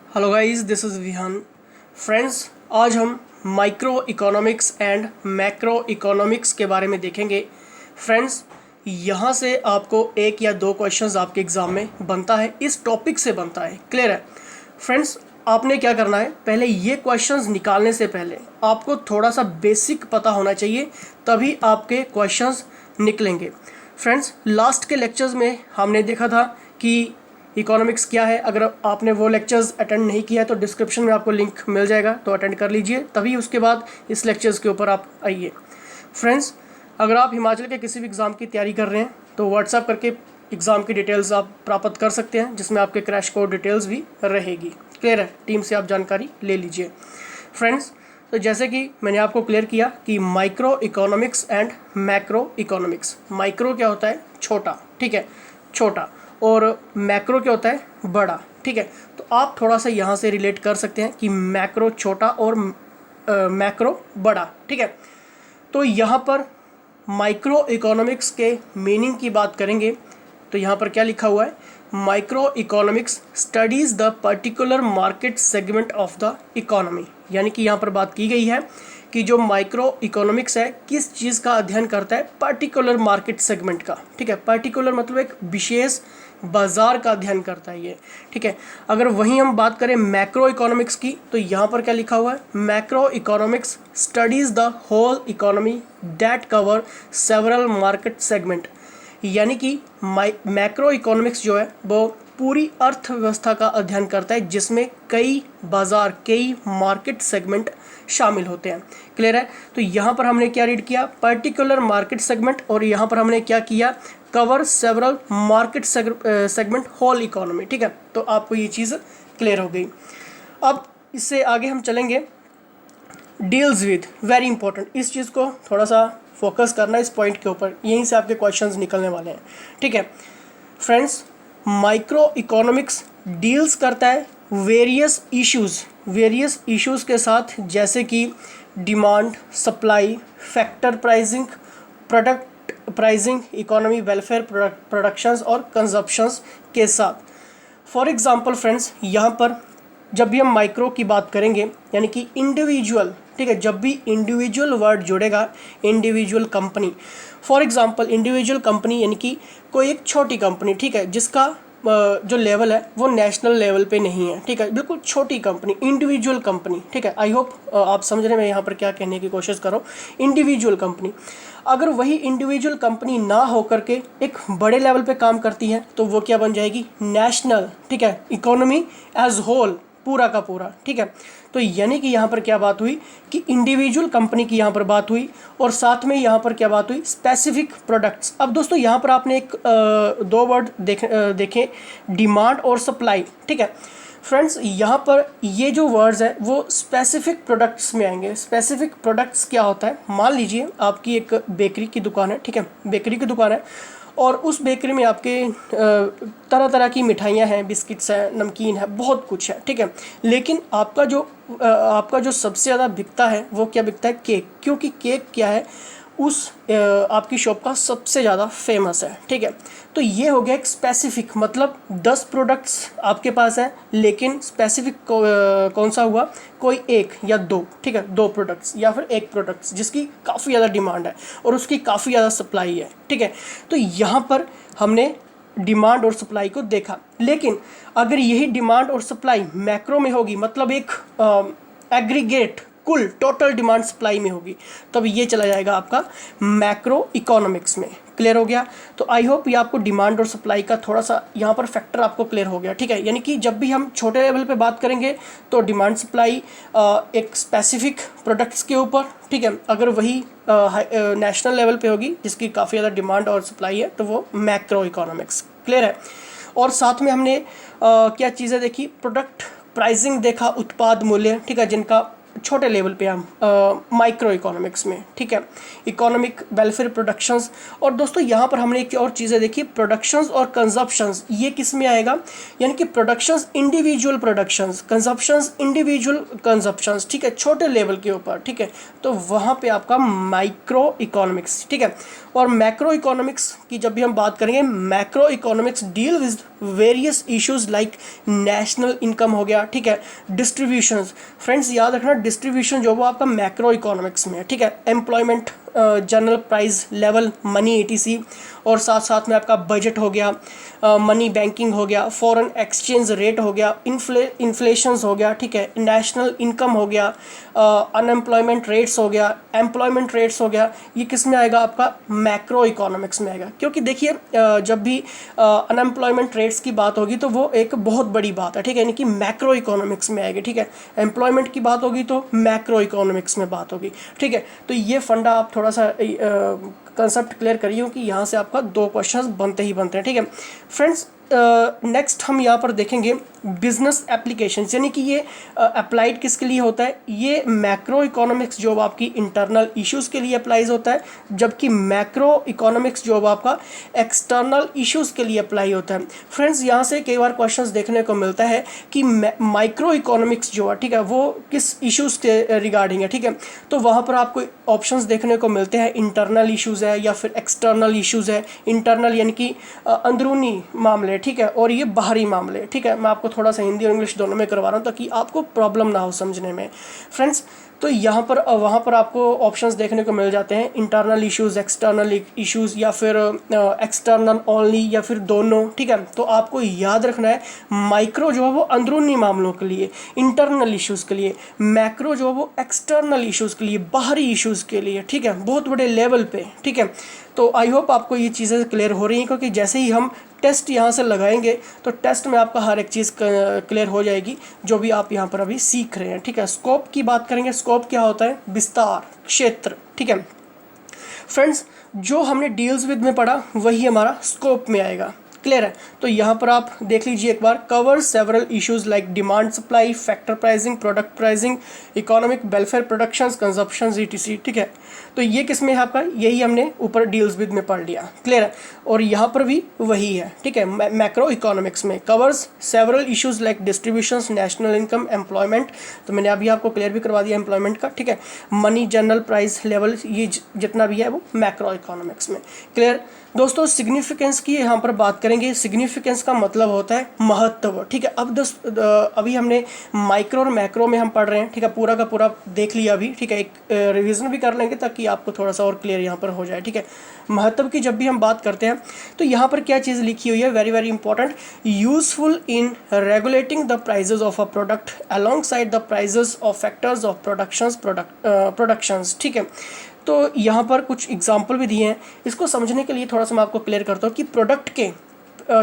Hello guys, this is Vihaan. Friends, आज हम microeconomics and macroeconomics के बारे में देखेंगे। फ्रेंड्स, यहाँ से आपको एक या दो क्वेश्चंस आपके एग्ज़ाम में बनता है, इस टॉपिक से बनता है। क्लियर है? फ्रेंड्स, आपने क्या करना है, पहले ये क्वेश्चंस निकालने से पहले आपको थोड़ा सा बेसिक पता होना चाहिए, तभी आपके क्वेश्चंस निकलेंगे। फ्रेंड्स, लास्ट के लेक्चर्स में हमने देखा था कि इकोनॉमिक्स क्या है। अगर आपने वो लेक्चर्स अटेंड नहीं किया है तो डिस्क्रिप्शन में आपको लिंक मिल जाएगा, तो अटेंड कर लीजिए, तभी उसके बाद इस लेक्चर्स के ऊपर आप आइए। फ्रेंड्स, अगर आप हिमाचल के किसी भी एग्ज़ाम की तैयारी कर रहे हैं तो व्हाट्सएप करके एग्ज़ाम की डिटेल्स आप प्राप्त कर सकते हैं, जिसमें आपके क्रैश कोर्स डिटेल्स भी रहेगी। क्लियर है? टीम से आप जानकारी ले लीजिए। फ्रेंड्स, तो जैसे कि मैंने आपको क्लियर किया कि micro economics and macro economics. Micro क्या होता है? छोटा, ठीक है, छोटा। और मैक्रो क्या होता है? बड़ा, ठीक है। तो आप थोड़ा सा यहाँ से रिलेट कर सकते हैं कि मैक्रो छोटा और मैक्रो बड़ा, ठीक है। तो यहाँ पर माइक्रो इकोनॉमिक्स के मीनिंग की बात करेंगे तो यहाँ पर क्या लिखा हुआ है? Micro economics studies the particular market segment of the economy. यानी कि यहाँ पर बात की गई है कि जो माइक्रो इकोनॉमिक्स है किस चीज़ का अध्ययन करता है? पर्टिकुलर मार्केट सेगमेंट का, ठीक है। पर्टिकुलर मतलब एक विशेष बाजार का अध्ययन करता है ये, ठीक है। अगर वहीं हम बात करें मैक्रो इकोनॉमिक्स की तो यहाँ पर क्या लिखा हुआ है? Macroeconomics studies the whole economy that cover several market segment. यानी कि मैक्रो इकोनॉमिक्स जो है वो पूरी अर्थव्यवस्था का अध्ययन करता है, जिसमें कई बाजार, कई मार्केट सेगमेंट शामिल होते हैं। क्लियर है? तो यहाँ पर हमने क्या रीड किया? Particular market segment. और यहाँ पर हमने क्या किया? Cover several market segment whole economy, ठीक है। तो आपको ये चीज़ क्लियर हो गई। अब इससे आगे हम चलेंगे। डील्स विद, वेरी इंपॉर्टेंट, इस चीज़ को थोड़ा सा फोकस करना इस पॉइंट के ऊपर, यहीं से आपके क्वेश्चंस निकलने वाले हैं, ठीक है। फ्रेंड्स, माइक्रो इकोनॉमिक्स डील्स करता है वेरियस इश्यूज़ के साथ, जैसे कि demand, supply, factor pricing, product pricing, economy welfare, productions और कंजप्शंस के साथ। फॉर एग्जांपल फ्रेंड्स, यहाँ पर जब भी हम माइक्रो की बात करेंगे यानी कि इंडिविजुअल, ठीक है, जब भी इंडिविजुअल वर्ड जुड़ेगा, individual company. For example individual company यानी कि कोई एक छोटी कंपनी, ठीक है, जिसका जो लेवल है वो नेशनल लेवल पे नहीं है, ठीक है, बिल्कुल छोटी कंपनी, इंडिविजुअल कंपनी, ठीक है। आई होप आप समझ रहे हैं मैं यहाँ पर क्या कहने की कोशिश कर रहा हूँ। इंडिविजुअल कंपनी, अगर वही इंडिविजुअल कंपनी ना हो करके एक बड़े लेवल पे काम करती है तो वो क्या बन जाएगी? नेशनल, ठीक है, इकोनॉमी एज होल, पूरा का पूरा, ठीक है। तो यानी कि यहाँ पर क्या बात हुई कि इंडिविजुअल कंपनी की यहाँ पर बात हुई, और साथ में यहाँ पर क्या बात हुई? Specific products. अब दोस्तों यहाँ पर आपने एक दो वर्ड देखें, डिमांड और सप्लाई, ठीक है। फ्रेंड्स, यहाँ पर ये जो वर्ड्स हैं वो स्पेसिफिक प्रोडक्ट्स में आएंगे। स्पेसिफिक प्रोडक्ट्स क्या होता है? मान लीजिए आपकी एक बेकरी की दुकान है, ठीक है, बेकरी की दुकान है, और उस बेकरी में आपके तरह तरह की मिठाइयाँ हैं, बिस्किट्स हैं, नमकीन है, बहुत कुछ है, ठीक है। लेकिन आपका जो सबसे ज़्यादा बिकता है वो क्या बिकता है? केक। क्योंकि केक क्या है? उस आपकी शॉप का सबसे ज़्यादा फेमस है, ठीक है। तो ये हो गया एक स्पेसिफिक, मतलब 10 प्रोडक्ट्स आपके पास हैं, लेकिन स्पेसिफिक कौन सा हुआ? कोई एक या दो, ठीक है, 2 प्रोडक्ट्स या फिर एक प्रोडक्ट्स जिसकी काफ़ी ज़्यादा डिमांड है और उसकी काफ़ी ज़्यादा सप्लाई है, ठीक है। तो यहाँ पर हमने डिमांड और सप्लाई को देखा। लेकिन अगर यही डिमांड और सप्लाई मैक्रो में होगी, मतलब एक एग्रीगेट, कुल टोटल डिमांड सप्लाई में होगी, तब ये चला जाएगा आपका मैक्रो इकोनॉमिक्स में। क्लियर हो गया? तो आई होप ये आपको डिमांड और सप्लाई का थोड़ा सा यहाँ पर फैक्टर आपको क्लियर हो गया, ठीक है। यानी कि जब भी हम छोटे लेवल पे बात करेंगे तो डिमांड सप्लाई एक स्पेसिफिक प्रोडक्ट्स के ऊपर, ठीक है। अगर वही नेशनल लेवल पे होगी जिसकी काफ़ी ज़्यादा डिमांड और सप्लाई है तो वो मैक्रो इकोनॉमिक्स। क्लियर है? और साथ में हमने क्या चीज़ें देखी? प्रोडक्ट प्राइसिंग देखा, उत्पाद मूल्य, ठीक है, जिनका छोटे लेवल पे हम माइक्रो इकोनॉमिक्स में, ठीक है। Economic welfare, productions. और दोस्तों यहाँ पर हमने एक और चीज़ें देखी, प्रोडक्शंस और कंजप्शंस। ये किस में आएगा? यानी कि productions individual productions, consumptions individual consumptions, ठीक है, छोटे लेवल के ऊपर, ठीक है। तो वहाँ पे आपका माइक्रो इकोनॉमिक्स, ठीक है। और मैक्रो इकोनॉमिक्स की जब भी हम बात करेंगे, macro economics deal with various issues like national income हो गया, ठीक है, डिस्ट्रीब्यूशन। फ्रेंड्स याद रखना डिस्ट्रीब्यूशन जो वो आपका मैक्रो इकोनॉमिक्स में है, ठीक है, employment, general price level, money ETC, और साथ साथ में आपका बजट हो गया, मनी बैंकिंग हो गया, फॉरेन एक्सचेंज रेट हो गया, इन्फ्लेशंस हो गया, ठीक है, नेशनल इनकम हो गया, अनएम्प्लॉयमेंट रेट्स हो गया, एम्प्लॉयमेंट रेट्स हो गया। ये किस में आएगा? आपका मैक्रो इकोनॉमिक्स में आएगा। क्योंकि देखिए जब भी अनएम्प्लॉयमेंट रेट्स की बात होगी तो वो एक बहुत बड़ी बात है, ठीक है, यानी कि मैक्रो इकोनॉमिक्स में आएगी, ठीक है। एम्प्लॉयमेंट की बात होगी तो मैक्रो इकोनॉमिक्स में बात होगी, ठीक है। तो ये फंडा आप थोड़ा सा कंसेप्ट क्लियर करिए कि यहाँ से आपका 2 क्वेश्चंस बनते ही बनते हैं, ठीक है फ्रेंड्स। नेक्स्ट हम यहाँ पर देखेंगे बिजनेस एप्लीकेशंस, यानी कि ये अप्लाइड किसके लिए होता है? ये मैक्रो इकोनॉमिक्स जॉब आपकी इंटरनल इश्यूज़ के लिए अप्लाइज होता है, जबकि मैक्रो इकोनॉमिक्स जॉब आपका एक्सटर्नल इश्यूज़ के लिए अप्लाई होता है। फ्रेंड्स यहाँ से कई बार क्वेश्चंस देखने को मिलता है कि माइक्रो इकोनॉमिक्स जो है, ठीक है, वो किस इश्यूज़ के रिगार्डिंग है, ठीक है। तो वहाँ पर आपको ऑप्शंस देखने को मिलते हैं, इंटरनल इश्यूज़ है या फिर एक्सटर्नल इश्यूज़ है। इंटरनल यानी कि अंदरूनी मामले, ठीक है, और ये बाहरी मामले, ठीक है। मैं आपको थोड़ा सा हिंदी और इंग्लिश दोनों में करवा रहा हूँ ताकि आपको प्रॉब्लम ना हो समझने में फ्रेंड्स। तो यहाँ पर वहाँ पर आपको ऑप्शंस देखने को मिल जाते हैं, इंटरनल इश्यूज़, एक्सटर्नल इश्यूज़, या फिर एक्सटर्नल ओनली, या फिर दोनों, ठीक है। तो आपको याद रखना है माइक्रो जो है वो अंदरूनी मामलों के लिए, इंटरनल इश्यूज़ के लिए, मैक्रो जो है वो एक्सटर्नल इश्यूज़ के लिए, बाहरी इश्यूज़ के लिए, ठीक है, बहुत बड़े लेवल पे, ठीक है। तो आई होप आपको ये चीज़ें क्लियर हो रही हैं, क्योंकि जैसे ही हम टेस्ट यहाँ से लगाएंगे तो टेस्ट में आपका हर एक चीज़ क्लियर हो जाएगी जो भी आप यहाँ पर अभी सीख रहे हैं, ठीक है। स्कोप की बात करेंगे, स्कोप क्या होता है? विस्तार, क्षेत्र, ठीक है फ्रेंड्स। जो हमने डील्स विद में पढ़ा वही हमारा स्कोप में आएगा, क्लियर है। तो यहाँ पर आप देख लीजिए एक बार, cover several issues like demand supply, factor pricing, product pricing, economic welfare, productions, consumption, ETC, ठीक है। तो ये किसमें है आपका? यही हमने ऊपर डील्स विद में पढ़ लिया, क्लियर है। और यहाँ पर भी वही है, ठीक है, मैक्रो इकोनॉमिक्स में covers several issues like distributions, national income, employment, तो मैंने अभी आपको क्लियर भी करवा दिया एम्प्लॉयमेंट का, ठीक है, मनी, जनरल प्राइस लेवल, ये जितना भी है वो मैक्रो इकोनॉमिक्स में, क्लियर। दोस्तों सिग्निफिकेंस की यहाँ पर बात करेंगे। सिग्निफिकेंस का मतलब होता है महत्व, ठीक है। अब अभी हमने माइक्रो और मैक्रो में हम पढ़ रहे हैं, ठीक है, पूरा का पूरा देख लिया अभी, ठीक है। एक रिवीजन भी कर लेंगे ताकि आपको थोड़ा सा और क्लियर यहाँ पर हो जाए, ठीक है। महत्व की जब भी हम बात करते हैं तो यहाँ पर क्या चीज़ लिखी हुई है, very very important, useful in regulating the prices of a product along side the prices of factors of productions, ठीक है। तो यहाँ पर कुछ एग्जाम्पल भी दिए हैं, इसको समझने के लिए थोड़ा सा मैं आपको क्लियर करता हूँ कि प्रोडक्ट के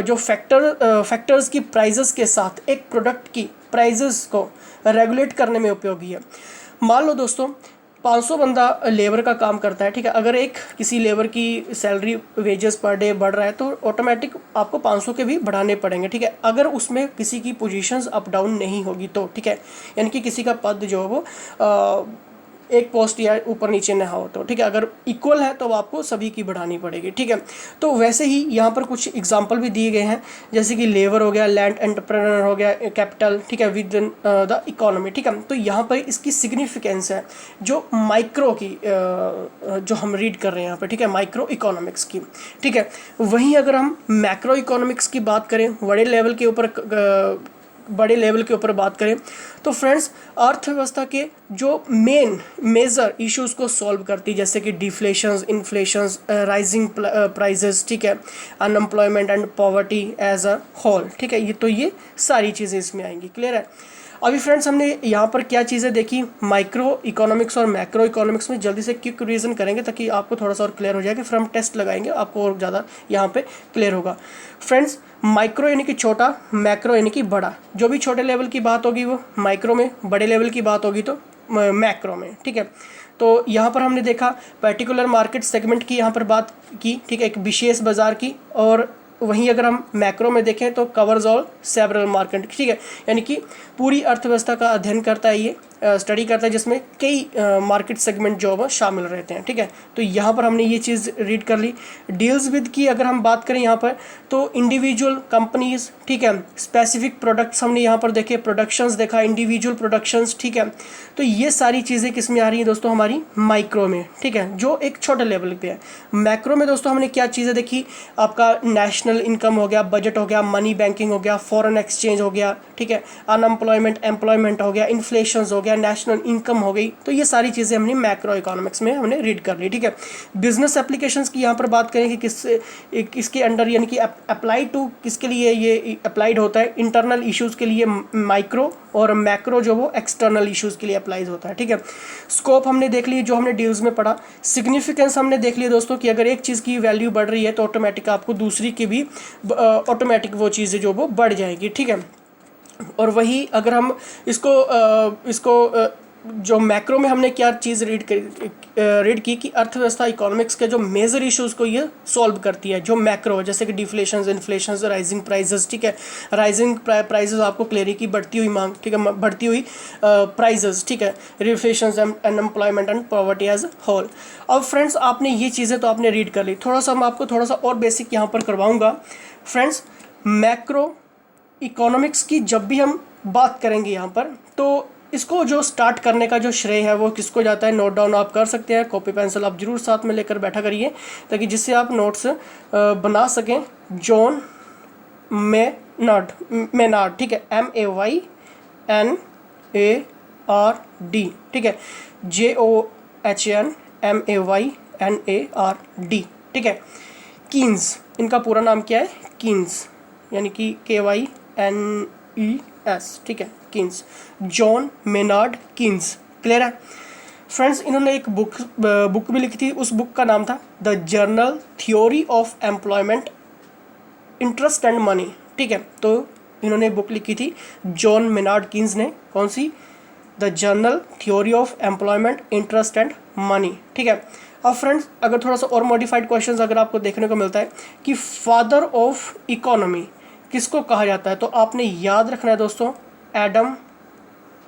जो फैक्टर्स की प्राइजेस के साथ एक प्रोडक्ट की प्राइजेस को रेगुलेट करने में उपयोगी है। मान लो दोस्तों 500 बंदा लेबर का काम करता है, ठीक है। अगर एक किसी लेबर की सैलरी वेजेस पर डे बढ़ रहा है तो ऑटोमेटिक आपको 500 के भी बढ़ाने पड़ेंगे, ठीक है, अगर उसमें किसी की पोजीशंस अप डाउन नहीं होगी तो, ठीक है, यानी कि किसी का पद जो है वो एक पोस्ट या ऊपर नीचे ना हो तो, ठीक है, अगर इक्वल है तो आपको सभी की बढ़ानी पड़ेगी, ठीक है। तो वैसे ही यहाँ पर कुछ एग्जांपल भी दिए गए हैं, जैसे कि लेबर हो गया, लैंड एंटरप्रेन्योर हो गया, कैपिटल, ठीक है, विद इन द इकोनॉमी, ठीक है। तो यहाँ पर इसकी सिग्निफिकेंस है जो माइक्रो की जो हम रीड कर रहे हैं यहाँ पर, ठीक है, माइक्रो इकोनॉमिक्स की, ठीक है। वहीं अगर हम मैक्रो इकोनॉमिक्स की बात करें, बड़े लेवल के ऊपर बात करें तो फ्रेंड्स अर्थव्यवस्था के जो मेजर इश्यूज को सॉल्व करती है, जैसे कि डिफ्लेशंस, इन्फ्लेशंस, राइजिंग प्राइजेस, ठीक है, unemployment and poverty as a whole, ठीक है। ये सारी चीज़ें इसमें आएंगी, क्लियर है। अभी फ्रेंड्स हमने यहाँ पर क्या चीज़ें देखी, माइक्रो इकोनॉमिक्स और मैक्रो इकोनॉमिक्स में जल्दी से क्विक रिवीजन करेंगे ताकि आपको थोड़ा सा और क्लियर हो जाएगा, फिर हम टेस्ट लगाएंगे आपको और ज़्यादा यहाँ पे क्लियर होगा। फ्रेंड्स माइक्रो यानी कि छोटा, मैक्रो यानी कि बड़ा, जो भी छोटे लेवल की बात होगी वो माइक्रो में, बड़े लेवल की बात होगी तो मैक्रो में, ठीक है। तो यहाँ पर हमने देखा पर्टिकुलर मार्केट सेगमेंट की यहाँ पर बात की, ठीक है, एक विशेष बाजार की, और वहीं अगर हम मैक्रो में देखें तो कवर्स ऑल सेवरल मार्केट, ठीक है, यानी कि पूरी अर्थव्यवस्था का अध्ययन करता है, ये स्टडी करता है जिसमें कई मार्केट सेगमेंट जो शामिल रहते हैं, ठीक है। तो यहाँ पर हमने ये चीज़ रीड कर ली। डील्स विद की अगर हम बात करें यहाँ पर तो इंडिविजुअल कंपनीज, ठीक है, स्पेसिफिक प्रोडक्ट्स हमने यहाँ पर देखे, प्रोडक्शंस देखा, इंडिविजुअल प्रोडक्शंस, ठीक है। तो ये सारी चीज़ें किस में आ रही हैं दोस्तों, हमारी माइक्रो में, ठीक है, जो एक छोटे लेवल पे है। मैक्रो में दोस्तों हमने क्या चीज़ें देखी, आपका नेशनल नेशनल इनकम हो गया, बजट हो गया, मनी बैंकिंग हो गया, फॉरेन एक्सचेंज हो गया, ठीक है, अनएम्प्लॉयमेंट, एम्प्लॉयमेंट हो गया, इन्फ्लेशन हो गया, नेशनल इनकम हो गई। तो ये सारी चीज़ें हमने मैक्रो इकोनॉमिक्स में हमने रीड कर ली, ठीक है। बिजनेस एप्लीकेशंस की यहाँ पर बात करें कि किसके अंडर यानी कि अप्लाई टू किसके लिए ये अप्लाइड होता है, इंटरनल इश्यूज़ के लिए माइक्रो, और मैक्रो जो वो एक्सटर्नल इश्यूज़ के लिए अप्लाइज होता है, ठीक है। स्कोप हमने देख ली जो हमने डील्स में पढ़ा। सिग्निफिकेंस हमने देख लिया दोस्तों कि अगर एक चीज़ की वैल्यू बढ़ रही है तो ऑटोमेटिक आपको दूसरी की भी ऑटोमेटिक वो चीज़ें जो वो बढ़ जाएगी, ठीक है। और वही अगर हम इसको जो मैक्रो में हमने क्या चीज़ रीड की कि अर्थव्यवस्था इकोनॉमिक्स के जो मेजर इश्यूज़ को ये सॉल्व करती है, जो मैक्रो है, जैसे कि डिफ्लेशन, इन्फ्लेशन, राइजिंग प्राइजेस, ठीक है। राइजिंग प्राइजेस आपको क्लियर की बढ़ती हुई मांग, ठीक है, बढ़ती हुई प्राइजेस, ठीक है, reflation, unemployment and poverty as whole. अब फ्रेंड्स आपने ये चीज़ें तो आपने रीड कर ली, थोड़ा सा मैं आपको थोड़ा सा और बेसिक यहाँ पर करवाऊँगा। फ्रेंड्स मैक्रो इकोनॉमिक्स की जब भी हम बात करेंगे यहाँ पर, तो इसको जो स्टार्ट करने का जो श्रेय है वो किसको जाता है, नोट डाउन आप कर सकते हैं, कॉपी पेंसिल आप जरूर साथ में लेकर बैठा करिए ताकि जिससे आप नोट्स बना सकें। जॉन मेनार्ड, ठीक है, MAYNARD, ठीक है, JOHNMAYNARD, ठीक है। कीन्स, इनका पूरा नाम क्या है, कीन्स, यानी कि KYNES, ठीक है, Keynes, John Maynard Keynes. Clear है फ्रेंड्स। इन्होंने एक बुक भी लिखी थी, उस बुक का नाम था the general theory of employment, interest and money, ठीक है। तो इन्होंने बुक लिखी थी जॉन मेनार्ड कीन्स ने, कौन सी, the general theory of employment, interest and money, ठीक है। अब फ्रेंड्स अगर थोड़ा सा और मॉडिफाइड क्वेश्चंस अगर आपको देखने को मिलता है कि फादर ऑफ इकोनॉमी किसको कहा जाता है, तो आपने याद रखना है दोस्तों, एडम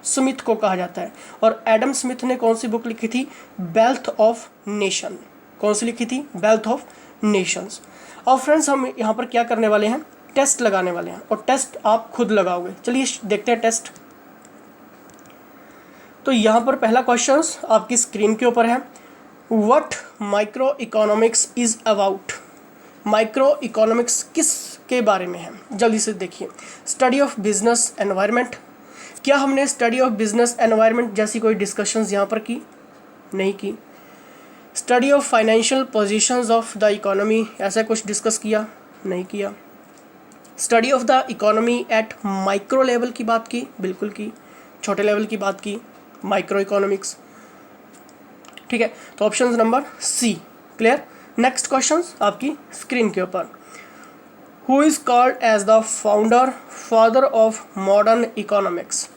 स्मिथ को कहा जाता है। और एडम स्मिथ ने कौन सी बुक लिखी थी, वेल्थ ऑफ नेशन, कौन सी लिखी थी, वेल्थ ऑफ नेशंस। और फ्रेंड्स हम यहाँ पर क्या करने वाले हैं, टेस्ट लगाने वाले हैं, और टेस्ट आप खुद लगाओगे। चलिए देखते हैं टेस्ट। तो यहाँ पर पहला क्वेश्चन आपकी स्क्रीन के ऊपर है, what micro economics is about. Micro economics किस के बारे में है, जल्दी से देखिए। स्टडी ऑफ बिजनेस एनवायरनमेंट, क्या हमने स्टडी ऑफ बिजनेस एनवायरनमेंट जैसी कोई डिस्कशंस यहाँ पर की, नहीं की। Study of financial positions of the economy, ऐसा कुछ डिस्कस किया, नहीं किया। Study of the economy eight micro level की बात की, बिल्कुल की। छोटे लेवल की बात की, माइक्रो इकोनॉमिक्स, ठीक है। तो option number C clear. Next question आपकी स्क्रीन के ऊपर, who is called as the father of modern economics.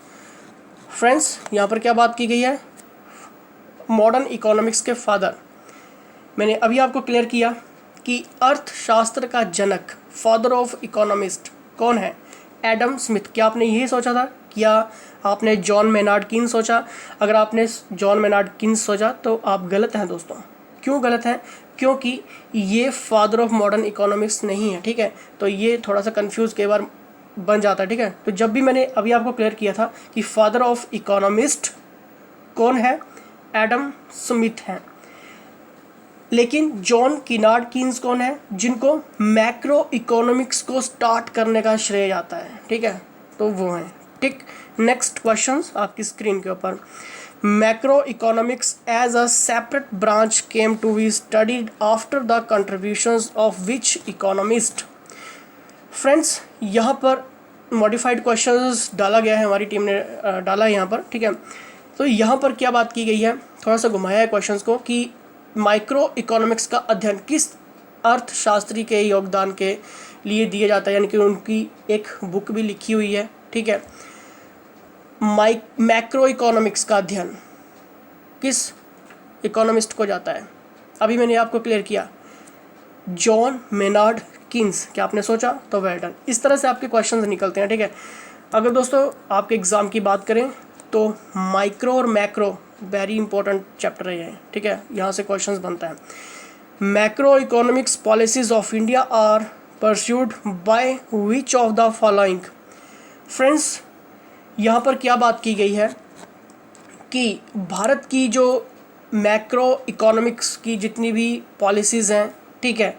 Friends यहाँ पर क्या बात की गई है, मॉडर्न इकोनॉमिक्स के फादर। मैंने अभी आपको क्लियर किया कि अर्थशास्त्र का जनक, फादर ऑफ इकोनॉमिस्ट कौन है, एडम स्मिथ। क्या आपने यही सोचा था, क्या आपने जॉन मेनार्ड कीन्स सोचा? अगर आपने जॉन मेनार्ड कीन्स सोचा तो आप गलत हैं दोस्तों। क्यों गलत हैं, क्योंकि ये फादर ऑफ मॉडर्न इकोनॉमिक्स नहीं है, ठीक है। तो ये थोड़ा सा कंफ्यूज कई बार बन जाता है, ठीक है। तो जब भी मैंने अभी आपको क्लियर किया था कि फादर ऑफ इकोनॉमिस्ट कौन है, एडम स्मिथ हैं। लेकिन जॉन मेनार्ड कीन्स कौन है, जिनको मैक्रो इकोनॉमिक्स को स्टार्ट करने का श्रेय जाता है, ठीक है, तो वो हैं, ठीक। नेक्स्ट क्वेश्चन आपकी स्क्रीन के ऊपर, macro economics as a separate branch came to be studied after the contributions of which economist. Friends यहाँ पर मॉडिफाइड क्वेश्चंस डाला गया है, हमारी टीम ने डाला है यहाँ पर, ठीक है। तो यहाँ पर क्या बात की गई है, थोड़ा सा घुमाया है क्वेश्चंस को कि माइक्रो इकोनॉमिक्स का अध्ययन किस अर्थशास्त्री के योगदान के लिए दिया जाता है, यानी कि उनकी एक बुक भी लिखी हुई है, ठीक है। मैक्रो इकोनॉमिक्स का अध्ययन किस इकोनॉमिस्ट को जाता है, अभी मैंने आपको क्लियर किया, जॉन मेनार्ड कीन्स। क्या आपने सोचा, तो वेल डन। इस तरह से आपके क्वेश्चंस निकलते हैं, ठीक है। अगर दोस्तों आपके एग्ज़ाम की बात करें तो माइक्रो और मैक्रो वेरी इंपॉर्टेंट चैप्टर है ये, ठीक है, यहाँ से क्वेश्चंस बनता है। Macroeconomics policies of India are pursued by which of the following. Friends यहाँ पर क्या बात की गई है कि भारत की जो मैक्रो इकोनॉमिक्स की जितनी भी पॉलिसीज़ हैं, ठीक है,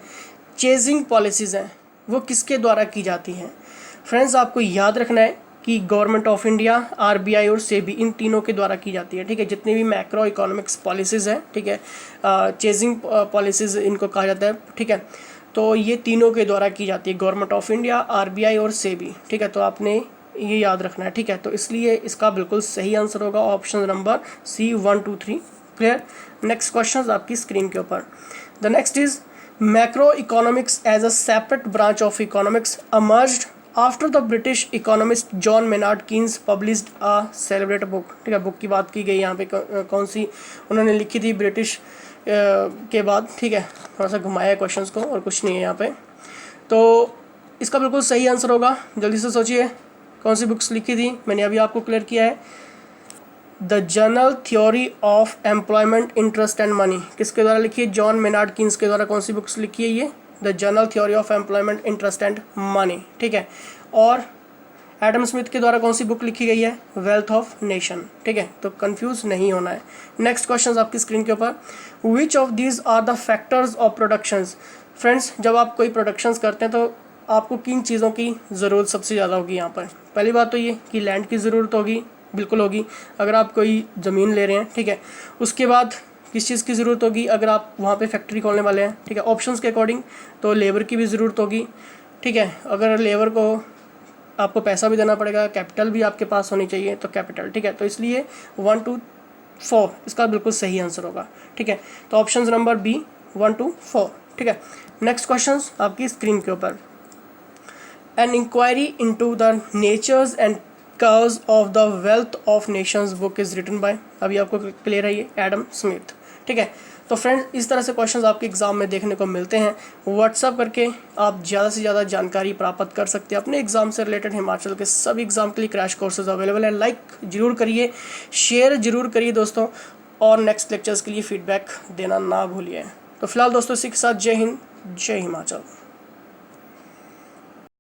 चेजिंग पॉलिसीज़ हैं, वो किसके द्वारा की जाती हैं? फ्रेंड्स आपको याद रखना है कि गवर्नमेंट ऑफ इंडिया, आरबीआई और सेबी, इन तीनों के द्वारा की जाती है। ठीक है, जितनी भी मैक्रो इकोनॉमिक्स पॉलिसीज़ हैं, ठीक है, चेजिंग पॉलिसीज़ इनको कहा जाता है। ठीक है, तो ये तीनों के द्वारा की जाती है, गवर्नमेंट ऑफ इंडिया, आरबीआई और सेबी। ठीक है, तो आपने ये याद रखना है। ठीक है, तो इसलिए इसका बिल्कुल सही आंसर होगा option number C 1 2 3। Clear. Next question आपकी स्क्रीन के ऊपर। The next is macro economics as a separate branch of economics emerged after the British economist John Maynard Keynes published a celebrated book. ठीक है, book की बात की गई यहाँ पे, कौन सी उन्होंने लिखी थी ब्रिटिश के बाद। ठीक है, थोड़ा सा घुमाया क्वेश्चंस को और कुछ नहीं है यहाँ पे। तो इसका बिल्कुल सही आंसर होगा, जल्दी से सोचिए कौन सी बुक्स लिखी थी। मैंने अभी आपको क्लियर किया है, the general theory of employment, interest and money किसके द्वारा लिखी है? जॉन मेनार्ड कीन्स के द्वारा। कौन सी बुक्स लिखी है ये? The general theory of employment, interest and money. ठीक है, और एडम स्मिथ के द्वारा कौन सी बुक लिखी गई है? Wealth of nation. ठीक है, तो कंफ्यूज नहीं होना है। नेक्स्ट क्वेश्चन आपकी स्क्रीन के ऊपर, which of these are the factors of productions. Friends जब आप कोई प्रोडक्शंस करते हैं तो आपको किन चीज़ों की ज़रूरत सबसे ज़्यादा होगी यहाँ पर? पहली बात तो ये कि लैंड की ज़रूरत होगी, बिल्कुल होगी, अगर आप कोई ज़मीन ले रहे हैं। ठीक है, उसके बाद किस चीज़ की ज़रूरत होगी? अगर आप वहाँ पे फैक्ट्री खोलने वाले हैं, ठीक है, ऑप्शंस के अकॉर्डिंग तो लेबर की भी ज़रूरत होगी। ठीक है, अगर लेबर को आपको पैसा भी देना पड़ेगा, कैपिटल भी आपके पास होनी चाहिए, तो कैपिटल। ठीक है, तो इसलिए 1 2 4 इसका बिल्कुल सही आंसर होगा। ठीक है, तो ऑप्शन नंबर बी 1 2 4। ठीक है, नेक्स्ट क्वेश्चन आपकी स्क्रीन के ऊपर, an inquiry into the natures and curves of the wealth of nations book is written by, अभी आपको क्लियर है ये, एडम स्मिथ। ठीक है, तो फ्रेंड्स इस तरह से क्वेश्चंस आपके एग्ज़ाम में देखने को मिलते हैं। व्हाट्सअप करके आप ज़्यादा से ज़्यादा जानकारी प्राप्त कर सकते हैं अपने एग्ज़ाम से रिलेटेड। हिमाचल के सभी एग्ज़ाम के लिए क्रैश कोर्सेज अवेलेबल है। लाइक जरूर करिए, शेयर जरूर करिए दोस्तों, और नेक्स्ट लेक्चर्स के लिए फीडबैक देना ना भूलिए। तो फिलहाल दोस्तों इसी के साथ जय हिंद, जय हिमाचल।